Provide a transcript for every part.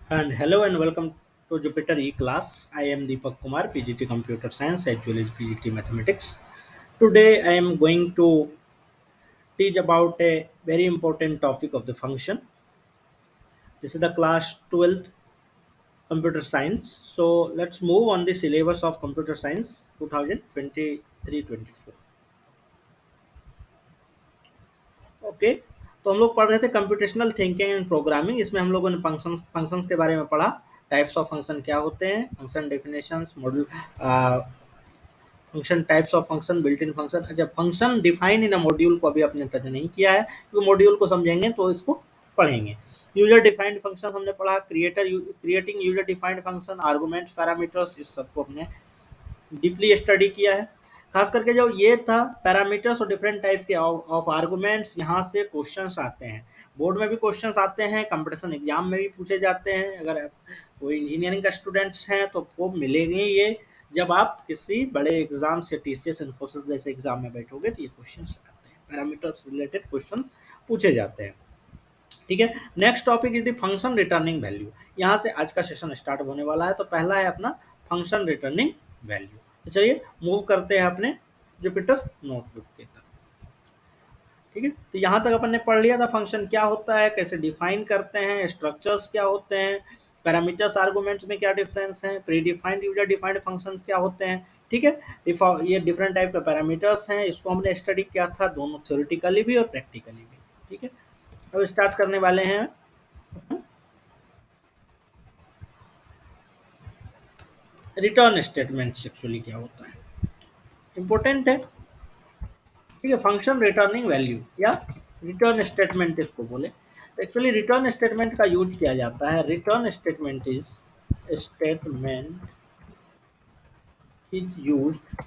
And hello and welcome to Jupiter E class. I am Deepak Kumar, PGT Computer Science as well as PGT Mathematics. Today I am going to teach about a very important topic of the function. This is the class 12th Computer Science. So let's move on the syllabus of Computer Science 2023-24. Okay, तो हम लोग पढ़ रहे थे computational thinking and programming. इसमें हम लोगों ने फंक्शंस के बारे में पढ़ा। टाइप्स ऑफ फंक्शन क्या होते हैं, function definitions, module, function types of function, built in function. अच्छा, function define in a module को अभी अपने टच नहीं किया है, क्योंकि मॉड्यूल को समझेंगे तो इसको पढ़ेंगे। यूजर डिफाइंड फंक्शन हमने पढ़ा, creating user defined function, argument, parameters, इस सबको हमने डीपली स्टडी किया है। खास करके जो ये था पैरामीटर्स और डिफरेंट टाइप के ऑफ आर्गुमेंट्स, यहाँ से क्वेश्चंस आते हैं। बोर्ड में भी क्वेश्चंस आते हैं, कंपटीशन एग्जाम में भी पूछे जाते हैं। अगर आप कोई इंजीनियरिंग का स्टूडेंट्स हैं तो वो मिलेंगे ये जब आप किसी बड़े एग्जाम से टीसीएस इन्फोसिस जैसे एग्जाम में बैठोगे तो ये क्वेश्चंस आते हैं, पैरामीटर्स रिलेटेड क्वेश्चंस पूछे जाते हैं। ठीक है, next topic is the function returning value. यहाँ से आज का सेशन स्टार्ट होने वाला है। तो पहला है अपना फंक्शन रिटर्निंग वैल्यू। तो चलिए मूव करते हैं अपने जुपिटर नोटबुक की तरफ। ठीक है, तो यहाँ तक अपन ने पढ़ लिया था फंक्शन क्या होता है, कैसे डिफाइन करते हैं, स्ट्रक्चर्स क्या होते हैं, पैरामीटर्स आर्गुमेंट्स में क्या डिफरेंस है, pre defined user defined functions क्या होते हैं। ठीक है, ये डिफरेंट टाइप के पैरामीटर्स हैं, इसको हमने स्टडी किया था दोनों थ्योरेटिकली भी और प्रैक्टिकली भी। ठीक है, अब स्टार्ट करने वाले हैं। रिटर्न स्टेटमेंट एक्चुअली क्या होता है, इंपॉर्टेंट है। ठीक है, फंक्शन रिटर्निंग वैल्यू या रिटर्न स्टेटमेंट इसको बोले। तो एक्चुअली रिटर्न स्टेटमेंट का यूज किया जाता है। Return statement is used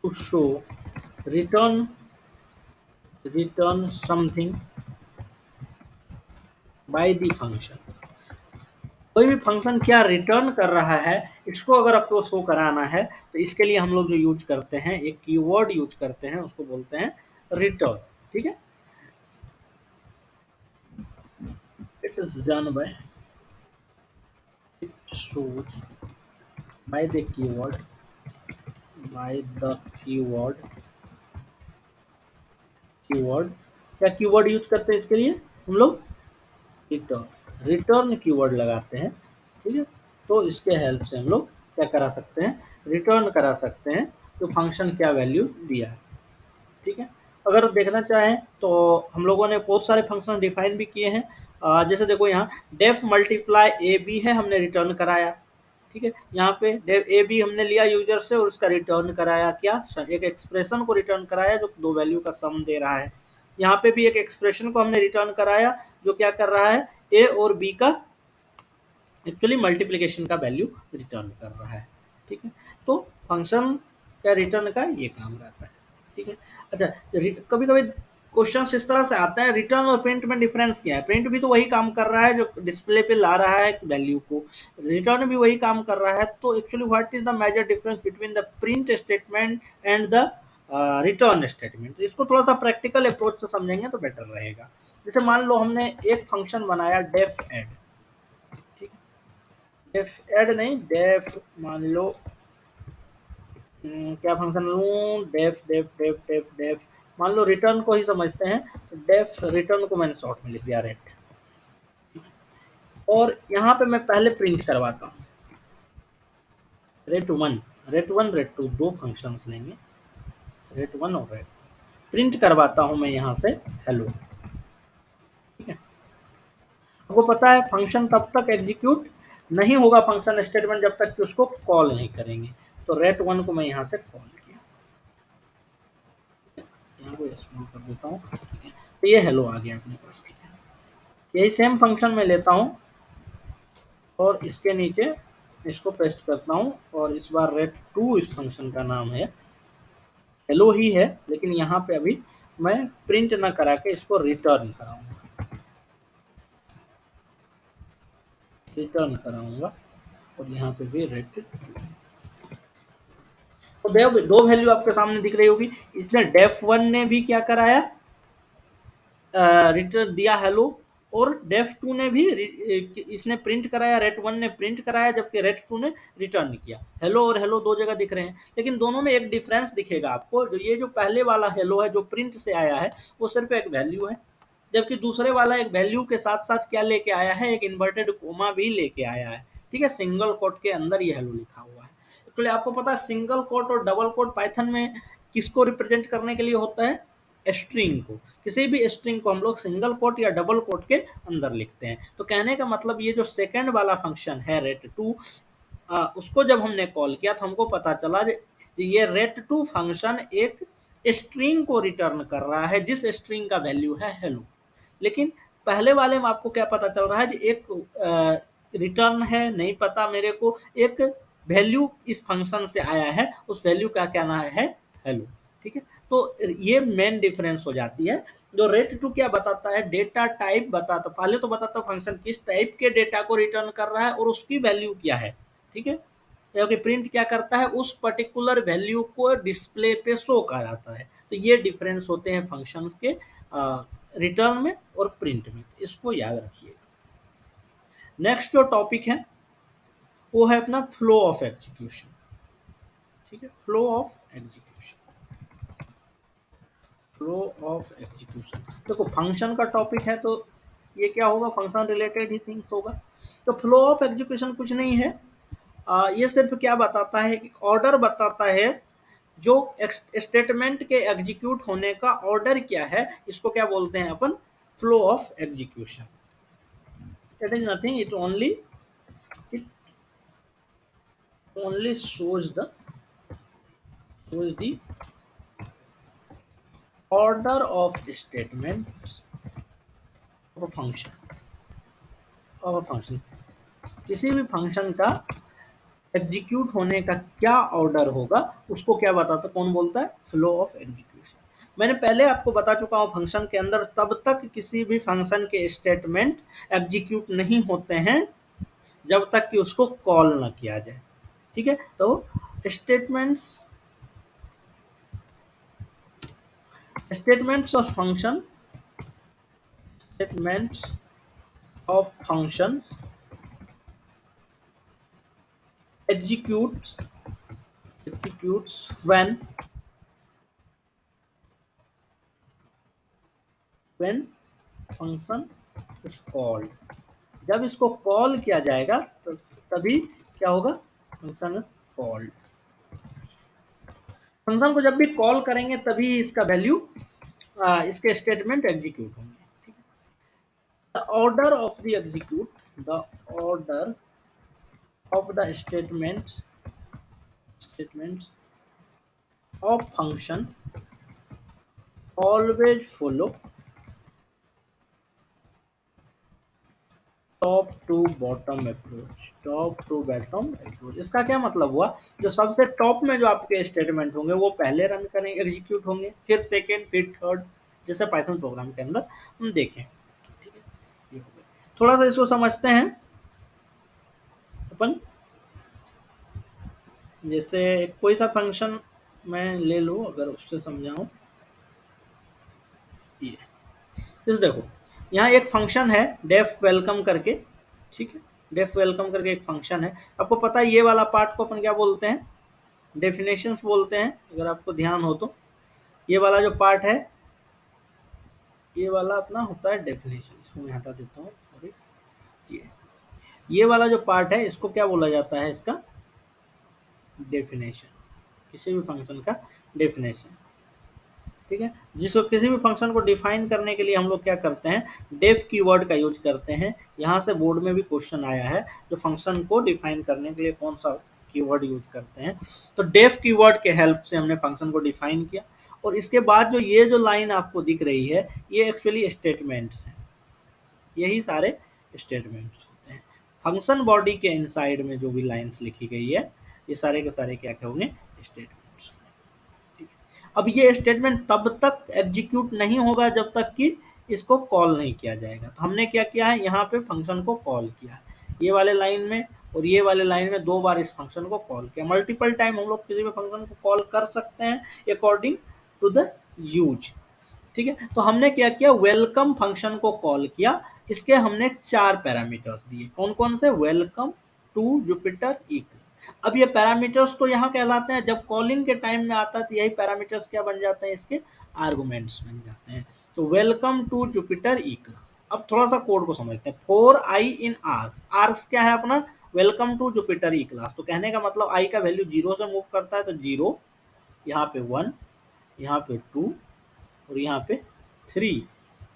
to show return something by the function. कोई भी फंक्शन क्या रिटर्न कर रहा है, इसको अगर आपको शो कराना है तो इसके लिए हम लोग जो यूज करते हैं, एक कीवर्ड यूज करते हैं, उसको बोलते हैं रिटर्न। ठीक है, it is done by, it shows by the keyword, by the keyword क्या कीवर्ड यूज करते हैं इसके लिए हम लोग, रिटर्न कीवर्ड लगाते हैं। ठीक है, तो इसके हेल्प से हम लोग क्या करा सकते हैं, रिटर्न करा सकते हैं तो फंक्शन क्या वैल्यू दिया है। ठीक है, अगर देखना चाहें तो हम लोगों ने बहुत सारे फंक्शन डिफाइन भी किए हैं। जैसे देखो यहाँ डेफ मल्टीप्लाई ए बी है, हमने रिटर्न कराया। ठीक है, यहाँ पे डेफ ए बी हमने लिया यूजर से और उसका रिटर्न कराया क्या, एक एक्सप्रेशन को रिटर्न कराया जो दो वैल्यू का सम दे रहा है। यहाँ पे भी एक एक्सप्रेशन को हमने रिटर्न कराया जो क्या कर रहा है, ए और बी का एक्चुअली मल्टीप्लिकेशन का वैल्यू रिटर्न कर रहा है। ठीक है, तो फंक्शन का रिटर्न का ये काम रहता है। ठीक है, अच्छा, कभी कभी क्वेश्चन इस तरह से आता है, रिटर्न और प्रिंट में डिफरेंस क्या है। प्रिंट भी तो वही काम कर रहा है जो डिस्प्ले पे ला रहा है वैल्यू को, रिटर्न भी वही काम कर रहा है। तो actually what is the major difference between the print statement and the return statement. इसको थोड़ा सा प्रैक्टिकल अप्रोच से समझेंगे तो बेटर रहेगा। जैसे मान लो हमने एक फंक्शन बनाया डेफ एड। ठीक है, डेफ ऐड नहीं, डेफ मान लो, क्या फंक्शन लूँ, def def def def def मान लो रिटर्न को ही समझते हैं। तो डेफ रिटर्न को मैंने शॉर्ट में लिख दिया रेट। और यहाँ पे मैं पहले प्रिंट करवाता हूँ रेट वन, रेट टू, दो फंक्शंस लेंगे, रेट वन और रेट, प्रिंट करवाता हूँ मैं यहाँ से हेलो। ठीक है, आपको पता है फंक्शन तब तक एग्जीक्यूट नहीं होगा, फंक्शन स्टेटमेंट जब तक कि उसको कॉल नहीं करेंगे। तो रेट वन को मैं यहाँ से कॉल किया, यहाँ को स्मॉल कर देता हूँ। ठीक है, तो ये हेलो आ गया अपने पास। ठीक है, यही सेम फंक्शन में लेता हूँ और इसके नीचे इसको पेस्ट करता हूँ और इस बार रेट टू इस फंक्शन का नाम है, हेलो ही है, लेकिन यहाँ पे अभी मैं प्रिंट ना करा के इसको रिटर्न कराऊंगा, और यहाँ पे भी रेट। तो दो वैल्यू आपके सामने दिख रही होगी। इसने डेफ वन ने भी क्या कराया, रिटर्न दिया हेलो, और डेफ टू ने भी इसने प्रिंट कराया, रेट वन ने प्रिंट कराया, जबकि रेट टू ने रिटर्न किया। हेलो और हेलो दो जगह दिख रहे हैं, लेकिन दोनों में एक डिफरेंस दिखेगा आपको। जो ये जो पहले वाला हेलो है जो प्रिंट से आया है वो सिर्फ एक वैल्यू है, जबकि दूसरे वाला एक वैल्यू के साथ साथ क्या लेके आया है, एक इन्वर्टेड कोमा भी लेके आया है। ठीक है, सिंगल कोट के अंदर ये हेलो लिखा हुआ है। तो आपको पता है सिंगल कोट और डबल कोट पाइथन में किसको रिप्रेजेंट करने के लिए होता है, स्ट्रिंग को। किसी भी स्ट्रिंग को हम लोग सिंगल कोट या डबल कोट के अंदर लिखते हैं। तो कहने का मतलब ये जो सेकंड वाला फंक्शन है रेट टू, उसको जब हमने कॉल किया तो हमको पता चला ये रेट टू फंक्शन एक स्ट्रिंग को रिटर्न कर रहा है, जिस स्ट्रिंग का वैल्यू है हेलो। लेकिन पहले वाले में आपको क्या पता चल रहा है, एक रिटर्न है नहीं पता मेरे को, एक वैल्यू इस फंक्शन से आया है, उस वैल्यू का क्या नाम है, हेलो। ठीक है, तो ये मेन डिफरेंस हो जाती है। जो रेट टू क्या बताता है, डेटा टाइप बताता, पहले तो बताता फंक्शन किस टाइप के डेटा को रिटर्न कर रहा है और उसकी वैल्यू क्या है। ठीक है, क्योंकि प्रिंट क्या करता है, उस पर्टिकुलर वैल्यू को डिस्प्ले पे शो कराता है। तो ये डिफरेंस होते हैं फंक्शंस के रिटर्न में और प्रिंट में, इसको याद रखिएगा। नेक्स्ट जो टॉपिक है वो है अपना फ्लो ऑफ एग्जीक्यूशन। ठीक है, flow of execution, flow of execution. देखो फंक्शन का टॉपिक है तो ये क्या होगा, फंक्शन रिलेटेड ही थिंग्स होगा। तो फ्लो ऑफ एग्जीक्यूशन कुछ नहीं है, ये सिर्फ क्या बताता है, एक ऑर्डर बताता है, जो स्टेटमेंट के एग्जीक्यूट होने का ऑर्डर क्या है, इसको क्या बोलते हैं अपन, flow of execution. It is nothing, it only shows the order of statements of a function, किसी भी फंक्शन का एग्जीक्यूट होने का क्या ऑर्डर होगा उसको क्या बताता, कौन बोलता है, फ्लो ऑफ एग्जीक्यूशन। मैंने पहले आपको बता चुका हूँ फंक्शन के अंदर तब तक किसी भी फंक्शन के स्टेटमेंट एग्जीक्यूट नहीं होते हैं जब तक कि उसको कॉल ना किया जाए। ठीक है, तो statements statements of function statements of functions executes when function is called। जब इसको कॉल किया जाएगा तो तभी क्या होगा, फंक्शन कॉल्ड। फंक्शन को जब भी कॉल करेंगे तभी इसका वैल्यू, इसके स्टेटमेंट एग्जीक्यूट होंगे। The order of the execute, the order of the statements of function always follow top to bottom approach. Top to bottom approach इसका क्या मतलब हुआ, जो सबसे टॉप में जो आपके स्टेटमेंट होंगे वो पहले रन करेंगे, एग्जीक्यूट होंगे, फिर सेकेंड, फिर थर्ड, जैसे पाइथन प्रोग्राम के अंदर हम देखें। ठीक है, ये हो गया। थोड़ा सा इसको समझते हैं अपन। जैसे कोई सा फंक्शन मैं ले लूँ, अगर उससे समझाऊँ, ये इस देखो यहाँ एक फंक्शन है डेफ वेलकम करके। ठीक है, डेफ वेलकम करके एक फंक्शन है। आपको पता है ये वाला पार्ट को अपन क्या बोलते हैं, डेफिनेशंस बोलते हैं, अगर आपको ध्यान हो तो। ये वाला जो पार्ट है ये वाला अपना होता है डेफिनेशन, इसको मैं हटा देता हूँ। सॉरी, ये वाला जो पार्ट है इसको क्या बोला जाता है, इसका डेफिनेशन, किसी भी फंक्शन का डेफिनेशन। ठीक है, जिसको किसी भी फंक्शन को डिफाइन करने के लिए हम लोग क्या करते हैं, डेफ कीवर्ड का यूज करते हैं। यहाँ से बोर्ड में भी क्वेश्चन आया है, जो फंक्शन को डिफाइन करने के लिए कौन सा कीवर्ड यूज करते हैं। तो डेफ कीवर्ड के हेल्प से हमने फंक्शन को डिफाइन किया, और इसके बाद जो ये जो लाइन आपको दिख रही है ये एक्चुअली स्टेटमेंट्स हैं, यही सारे स्टेटमेंट्स होते हैं। फंक्शन बॉडी के इनसाइड में जो भी लाइन्स लिखी गई है ये सारे के सारे क्या होंगे, स्टेटमेंट्स। अब ये स्टेटमेंट तब तक एग्जीक्यूट नहीं होगा जब तक कि इसको कॉल नहीं किया जाएगा। तो हमने क्या किया है, यहाँ पे फंक्शन को कॉल किया है। ये वाले लाइन में और ये वाले लाइन में 2 बार इस फंक्शन को कॉल किया। मल्टीपल टाइम हम लोग किसी भी फंक्शन को कॉल कर सकते हैं अकॉर्डिंग टू द यूज। ठीक है, तो हमने क्या किया, वेलकम फंक्शन को कॉल किया। इसके हमने 4 पैरामीटर्स दिए। कौन कौन से? Welcome, to, Jupiter, equal. अब ये पैरामीटर्स तो यहाँ कहलाते हैं, जब कॉलिंग के टाइम में आता है तो यही पैरामीटर्स क्या बन जाते हैं, इसके आर्गुमेंट्स बन जाते हैं। तो welcome to Jupiter E class. अब थोड़ा सा कोड को समझते हैं। For I in args, args क्या है अपना, welcome to Jupiter E class. तो कहने का मतलब आई का वैल्यू 0 से मूव करता है, तो 0, यहाँ पे 1, यहाँ पे 2 और यहाँ पे 3।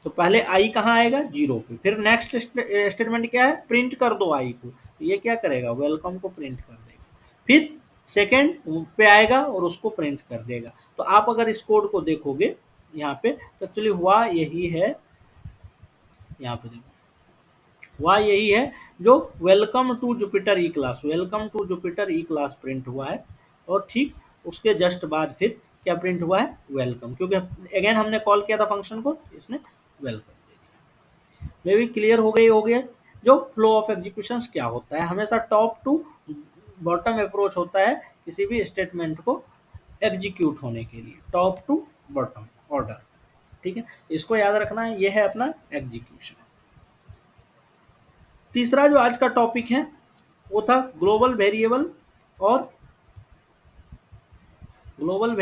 तो पहले आई कहाँ आएगा, 0 पे। फिर नेक्स्ट स्टेटमेंट क्या है, प्रिंट कर दो आई को। तो ये क्या करेगा, वेलकम को प्रिंट कर देगा। फिर सेकेंड पे आएगा और उसको प्रिंट कर देगा। तो आप अगर इस कोड को देखोगे यहाँ पे, तो एक्चुअली हुआ यही है, यहाँ पे देखो हुआ यही है, जो welcome to Jupiter E class, welcome to Jupiter E class print हुआ है। और ठीक उसके जस्ट बाद फिर क्या प्रिंट हुआ है, वेलकम, क्योंकि अगेन हमने कॉल किया था फंक्शन को, इसने वेलकम दे दिया। मे भी क्लियर हो गया। जो फ्लो ऑफ एग्जीक्यूशन क्या होता है, हमेशा टॉप टू बॉटम अप्रोच होता है किसी भी स्टेटमेंट को एग्जीक्यूट होने के लिए, टॉप टू बॉटम ऑर्डर। ठीक है, इसको याद रखना है, ये है अपना एग्जीक्यूशन। तीसरा जो आज का टॉपिक है वो था ग्लोबल वेरिएबल और लोकल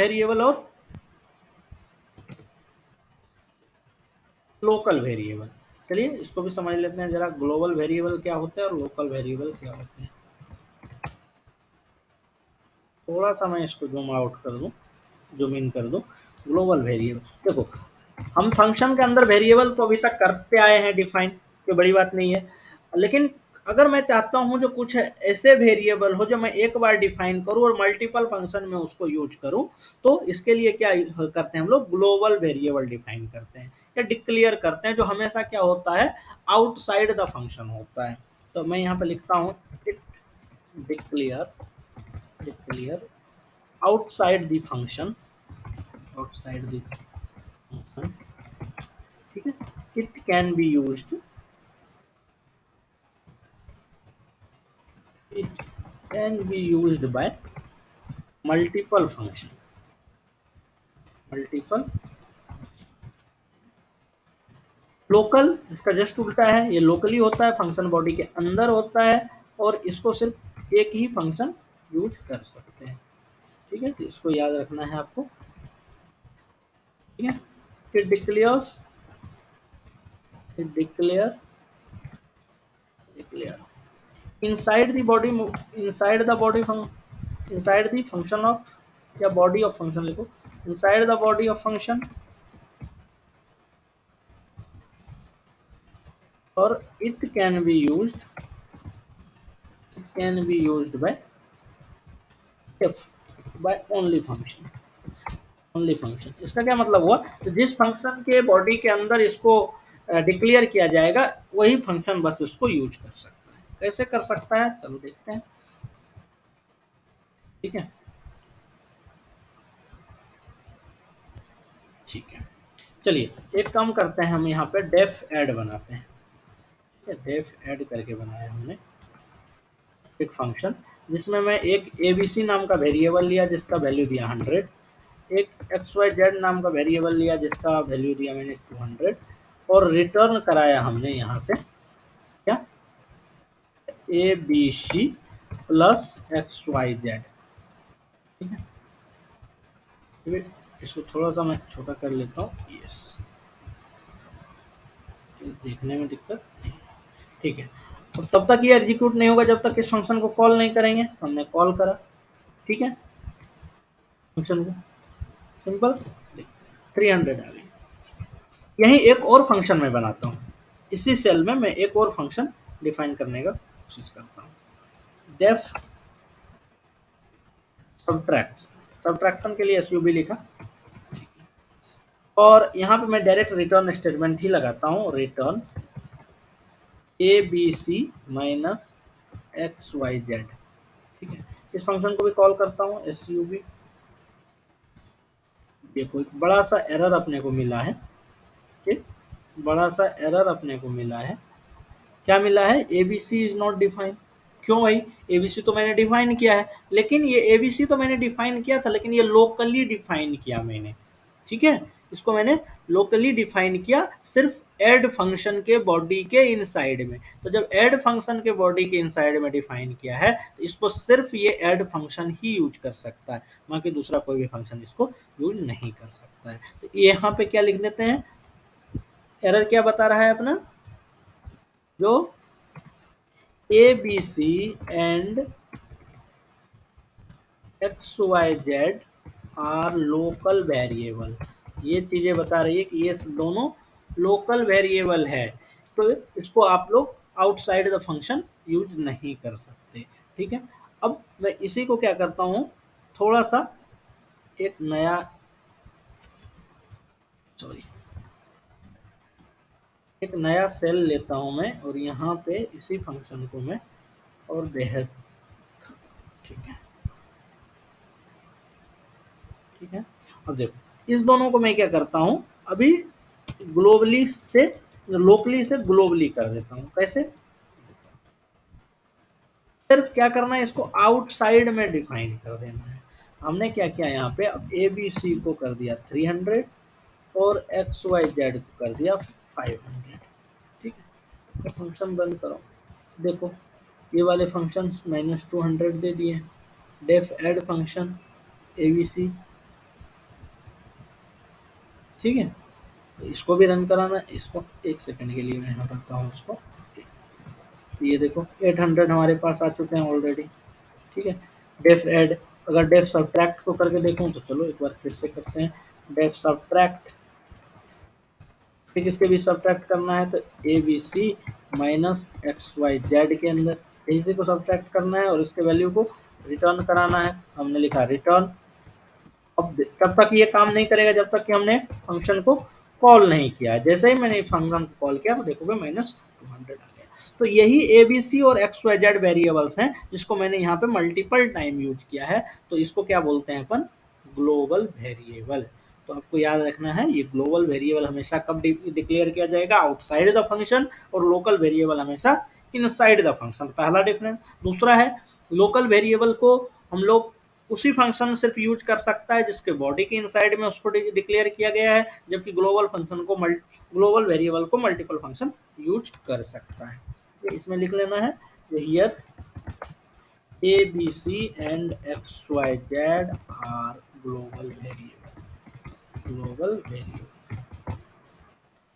वेरिएबल। चलिए इसको भी समझ लेते हैं जरा, ग्लोबल वेरिएबल क्या होता है और लोकल वेरिएबल क्या होते हैं। थोड़ा सा मैं इसको जूम आउट कर दूं, जूम इन कर दूं। ग्लोबल वेरिएबल देखो, हम फंक्शन के अंदर वेरिएबल तो अभी तक करते आए हैं डिफाइन, कोई बड़ी बात नहीं है। लेकिन अगर मैं चाहता हूं जो कुछ ऐसे वेरिएबल हो जो मैं एक बार डिफाइन करूं और मल्टीपल फंक्शन में उसको यूज करूं, तो इसके लिए क्या करते हैं हम लोग, ग्लोबल वेरिएबल डिफाइन करते हैं या डिक्लेयर करते हैं, जो हमेशा क्या होता है, आउटसाइड द फंक्शन होता है। तो मैं यहाँ पे लिखता हूँ it declare outside the function, outside the function. ठीक है, it can be used, it can be used by multiple function, multiple. Local इसका जस्ट उल्टा है, ये लोकली होता है, फंक्शन बॉडी के अंदर होता है और इसको सिर्फ एक ही फंक्शन यूज कर सकते हैं। ठीक है, तो इसको याद रखना है आपको। ठीक है, फिर declare inside the body, inside the body inside the function of या body of function लिखो, inside the body of function, और it can be used by if by only function, only function. इसका क्या मतलब हुआ, तो जिस फंक्शन के बॉडी के अंदर इसको डिक्लेयर किया जाएगा वही फंक्शन बस इसको यूज कर सकता है। कैसे कर सकता है, चलो देखते हैं। ठीक है, ठीक है, चलिए एक काम करते हैं, हम यहाँ पे डेफ ऐड बनाते हैं। ठीक है, डेफ ऐड करके बनाया हमने एक फंक्शन, जिसमें मैं एक abc नाम का वेरिएबल लिया जिसका वैल्यू दिया 100, एक xyz नाम का वेरिएबल लिया जिसका वैल्यू दिया मैंने 200, और रिटर्न कराया हमने यहाँ से क्या, abc प्लस xyz। ठीक है, इसको थोड़ा सा मैं छोटा कर लेता हूँ, यस, देखने में दिक्कत नहीं। ठीक है, तो तब तक ये एग्जीक्यूट नहीं होगा जब तक इस फंक्शन को कॉल नहीं करेंगे। तो हमने कॉल करा, ठीक है, फंक्शन को सिंपल 300 आ गई। यही एक और फंक्शन मैं बनाता हूँ, इसी सेल में मैं एक और फंक्शन डिफाइन करने का कोशिश करता हूँ, डेफ सब्ट्रैक्शन के लिए SUB लिखा, और यहाँ पे मैं डायरेक्ट रिटर्न स्टेटमेंट ही लगाता हूँ, रिटर्न abc माइनस xyz। ठीक है, इस फंक्शन को भी कॉल करता हूँ SUB। देखो एक बड़ा सा एरर अपने को मिला है, एक बड़ा सा एरर अपने को मिला है। क्या मिला है, abc इज नॉट डिफाइंड। क्यों भाई, एबीसी तो मैंने डिफाइन किया है, लेकिन ये एबीसी तो मैंने डिफाइन किया था, लेकिन ये लोकली डिफाइन किया मैंने, ठीक है, इसको मैंने लोकली डिफाइन किया सिर्फ ऐड फंक्शन के बॉडी के इनसाइड में। तो जब ऐड फंक्शन के बॉडी के इनसाइड में डिफाइन किया है तो इसको सिर्फ ये ऐड फंक्शन ही यूज कर सकता है, बाकी दूसरा कोई भी फंक्शन इसको यूज नहीं कर सकता है। तो यहाँ पे क्या लिख देते हैं, एरर क्या बता रहा है अपना, जो A B C and X Y Z are local variable, ये चीज़ें बता रही है कि ये दोनों लोकल वेरिएबल है, तो इसको आप लोग आउटसाइड द फंक्शन यूज नहीं कर सकते, ठीक है। अब मैं इसी को क्या करता हूँ, थोड़ा सा एक नया, सॉरी, एक नया सेल लेता हूँ मैं और यहाँ पे इसी फंक्शन को मैं और बेहद, ठीक है, ठीक है। अब देखो इस दोनों को मैं क्या करता हूँ, अभी ग्लोबली से लोकली से ग्लोबली कर देता हूँ, कैसे, सिर्फ क्या करना है, इसको आउटसाइड में डिफाइन कर देना है। हमने क्या किया यहाँ पे, अब ए बी सी को कर दिया 300 और एक्स वाई जेड को कर दिया 500, ठीक है। तो फंक्शन बंद करो, देखो ये वाले फंक्शन -200 दे दिए, def add function A B C, ठीक है। तो इसको भी रन कराना, इसको एक सेकंड के लिए मैं हटाता हूँ इसको, ये देखो 800 हमारे पास आ चुके हैं ऑलरेडी, ठीक है। डेफ ऐड, अगर डेफ सब्ट्रैक्ट को करके देखूं तो चलो एक बार फिर से करते हैं, डेफ सब्ट्रैक्ट, इसके किसके भी सब्ट्रैक्ट करना है, तो A B C minus X Y Z के अंदर इसी को सब्ट्रैक्ट करना है और इसके वैल्यू को रिटर्न कराना है। हमने लिखा रिटर्न, अब तब तक ये काम नहीं करेगा जब तक कि हमने फंक्शन को कॉल नहीं किया, जैसे ही मैंने फंक्शन को कॉल किया तो देखोगे -200 आ गया। तो यही ए बी सी और एक्स वाई जेड वेरिएबल्स हैं जिसको मैंने यहाँ पे मल्टीपल टाइम यूज किया है, तो इसको क्या बोलते हैं अपन, ग्लोबल वेरिएबल। तो आपको याद रखना है ये ग्लोबल वेरिएबल हमेशा कब डिक्लेयर किया जाएगा, आउटसाइड द फंक्शन, और लोकल वेरिएबल हमेशा इनसाइड द फंक्शन, पहला डिफरेंस। दूसरा है लोकल वेरिएबल को हम लोग उसी फंक्शन सिर्फ यूज कर सकता है जिसके बॉडी के इनसाइड में उसको डिक्लेयर किया गया है, जबकि ग्लोबल फंक्शन को ग्लोबल वेरिएबल को मल्टीपल फंक्शन यूज कर सकता है। तो इसमें लिख लेना है here A B C and X Y Z are global variable, global variable,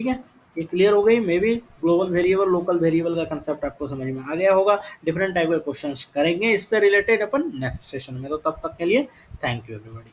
ठीक है। ये क्लियर हो गई, maybe global variable local variable का कंसेप्ट आपको समझ में आ गया होगा। डिफरेंट टाइप के क्वेश्चंस करेंगे इससे रिलेटेड अपन नेक्स्ट सेशन में, तो तब तक के लिए थैंक यू एवरीबॉडी।